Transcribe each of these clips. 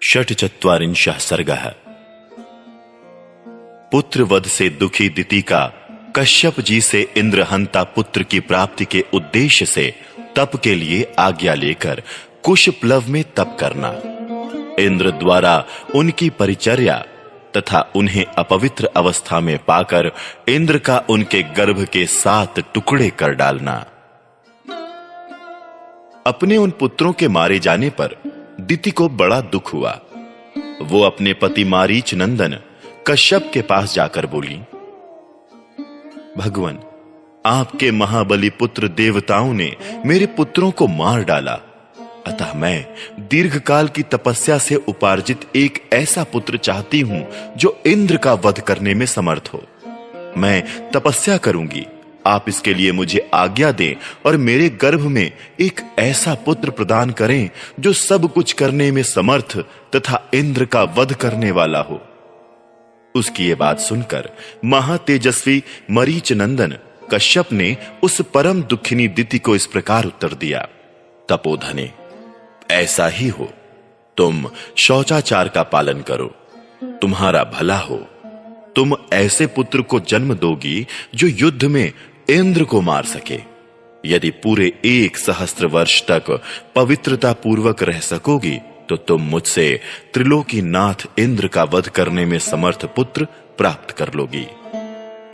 षट्चत्वारिंशः सर्गः। पुत्रवध से दुखी दिति का कश्यप जी से इंद्रहंता पुत्र की प्राप्ति के उद्देश्य से तप के लिए आज्ञा लेकर कुशप्लव में तप करना, इंद्र द्वारा उनकी परिचर्या तथा उन्हें अपवित्र अवस्था में पाकर इंद्र का उनके गर्भ के 7 टुकड़े कर डालना। अपने उन पुत्रों के मारे जाने पर दिति को बड़ा दुख हुआ। वो अपने पति मारीच नंदन कश्यप के पास जाकर बोली, भगवान, आपके महाबली पुत्र देवताओं ने मेरे पुत्रों को मार डाला, अतः मैं दीर्घकाल की तपस्या से उपार्जित एक ऐसा पुत्र चाहती हूं जो इंद्र का वध करने में समर्थ हो। मैं तपस्या करूंगी, आप इसके लिए मुझे आज्ञा दें और मेरे गर्भ में एक ऐसा पुत्र प्रदान करें जो सब कुछ करने में समर्थ तथा इंद्र का वध करने वाला हो। उसकी ये बात सुनकर महातेजस्वी मरीच नंदन कश्यप ने उस परम दुखिनी दिति को इस प्रकार उत्तर दिया, तपोधने, ऐसा ही हो, तुम शौचाचार का पालन करो, तुम्हारा भला हो। तुम ऐसे पुत्र को जन्म दोगी जो युद्ध में इंद्र को मार सके। यदि पूरे 1 सहस्त्र वर्ष तक पवित्रता पूर्वक रह सकोगी तो तुम मुझसे त्रिलोकी नाथ इंद्र का वध करने में समर्थ पुत्र प्राप्त कर लोगी।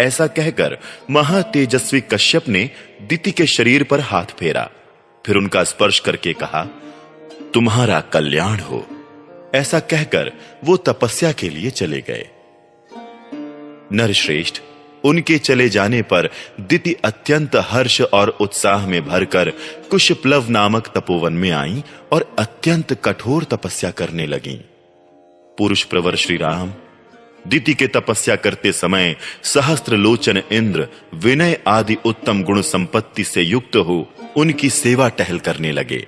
ऐसा कहकर महातेजस्वी कश्यप ने दिति के शरीर पर हाथ फेरा, फिर उनका स्पर्श करके कहा, तुम्हारा कल्याण हो। ऐसा कहकर वो तपस्या के लिए चले गए। नरश्रेष्ठ, उनके चले जाने पर दिति अत्यंत हर्ष और उत्साह में भरकर कुशप्लव नामक तपोवन में आई और अत्यंत कठोर तपस्या करने लगीं। पुरुष प्रवर श्री राम दिति के तपस्या करते समय सहस्त्र लोचन इंद्र विनय आदि उत्तम गुण संपत्ति से युक्त हो उनकी सेवा टहल करने लगे।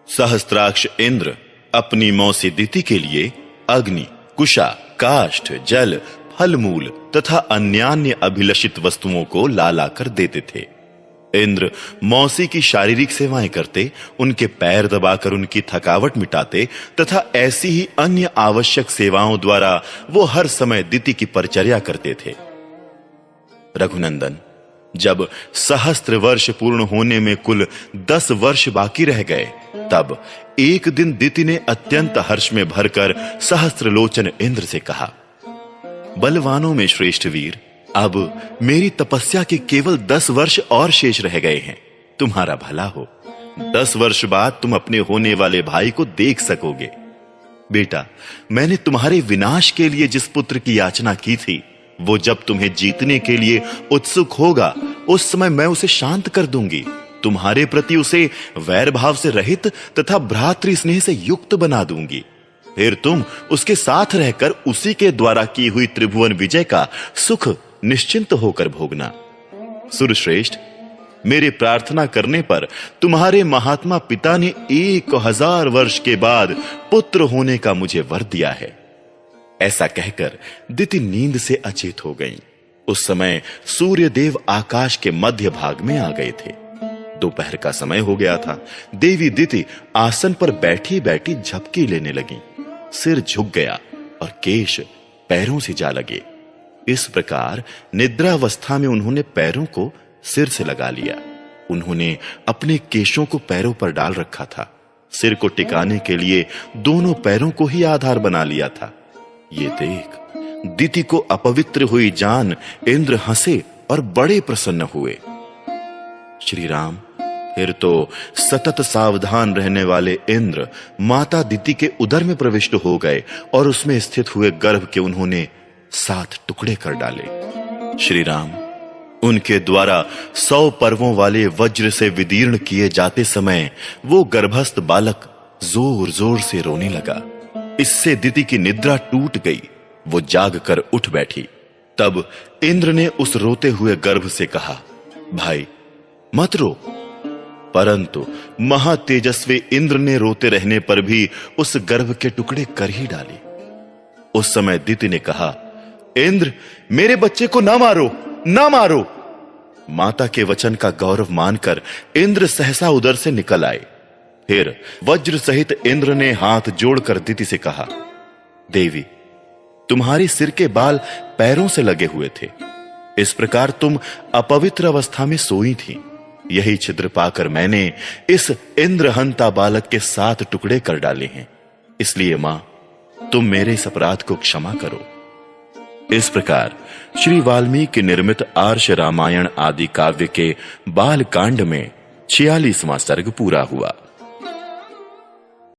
सहस्त्राक्ष इंद्र अपनी मौसी दिति के लिए अग्नि, कुशा, काष्ठ, जल, फल मूल तथा अन्यान्य अभिलषित वस्तुओं को ला लाकर देते थे। इंद्र मौसी की शारीरिक सेवाएं करते, उनके पैर दबाकर उनकी थकावट मिटाते तथा ऐसी ही अन्य आवश्यक सेवाओं द्वारा वो हर समय दिति की परिचर्या करते थे। रघुनंदन, जब सहस्त्र वर्ष पूर्ण होने में कुल 10 वर्ष बाकी रह गए, तब एक दिन दिति ने अत्यंत हर्ष में भरकर सहस्त्रलोचन इंद्र से कहा, बलवानों में श्रेष्ठ वीर, अब मेरी तपस्या के केवल 10 वर्ष और शेष रह गए हैं। तुम्हारा भला हो, 10 वर्ष बाद तुम अपने होने वाले भाई को देख सकोगे। बेटा, मैंने तुम्हारे विनाश के लिए जिस पुत्र की याचना की थी, वो जब तुम्हें जीतने के लिए उत्सुक होगा, उस समय मैं उसे शांत कर दूंगी। तुम्हारे प्रति उसे वैर भाव से रहित तथा भ्रातृ स्नेह से युक्त बना दूंगी। फिर तुम उसके साथ रहकर उसी के द्वारा की हुई त्रिभुवन विजय का सुख निश्चिंत होकर भोगना। सुरश्रेष्ठ, मेरे प्रार्थना करने पर तुम्हारे महात्मा पिता ने 1000 वर्ष के बाद पुत्र होने का मुझे वर दिया है। ऐसा कहकर दिति नींद से अचेत हो गईं। उस समय सूर्य देव आकाश के मध्य भाग में आ गए थे। दोपहर का समय हो गया था। देवी दिति आसन पर बैठी बैठी झपकी लेने लगी। सिर झुक गया और केश पैरों से जा लगे। इस प्रकार निद्रावस्था में उन्होंने पैरों को सिर से लगा लिया। उन्होंने अपने केशों को पैरों पर डाल रखा था। सिर को टिकाने के लिए दोनों पैरों को ही आधार बना लिया था। ये देख दिति को अपवित्र हुई जान इंद्र हंसे और बड़े प्रसन्न हुए। श्री राम, फिर तो सतत सावधान रहने वाले इंद्र माता दिति के उदर में प्रविष्ट हो गए और उसमें स्थित हुए गर्भ के उन्होंने 7 टुकड़े कर डाले। श्री राम, उनके द्वारा 100 पर्वों वाले वज्र से विदीर्ण किए जाते समय वो गर्भस्थ बालक जोर जोर से रोने लगा। इससे दिति की निद्रा टूट गई। वो जाग कर उठ बैठी। तब इंद्र ने उस रोते हुए गर्भ से कहा, भाई मत रो। परंतु महातेजस्वी इंद्र ने रोते रहने पर भी उस गर्भ के टुकड़े कर ही डाले। उस समय दिति ने कहा, इंद्र, मेरे बच्चे को ना मारो, ना मारो। माता के वचन का गौरव मानकर इंद्र सहसा उदर से निकल आए। फिर वज्र सहित इंद्र ने हाथ जोड़कर दिति से कहा, देवी, तुम्हारे सिर के बाल पैरों से लगे हुए थे, इस प्रकार तुम अपवित्र अवस्था में सोई थी। यही छिद्र पाकर मैंने इस इंद्रहंता बालक के 7 टुकड़े कर डाले हैं। इसलिए मां, तुम मेरे इस अपराध को क्षमा करो। इस प्रकार श्री वाल्मीकि निर्मित आर्ष रामायण आदि काव्य के बाल कांड में 46वां सर्ग पूरा हुआ।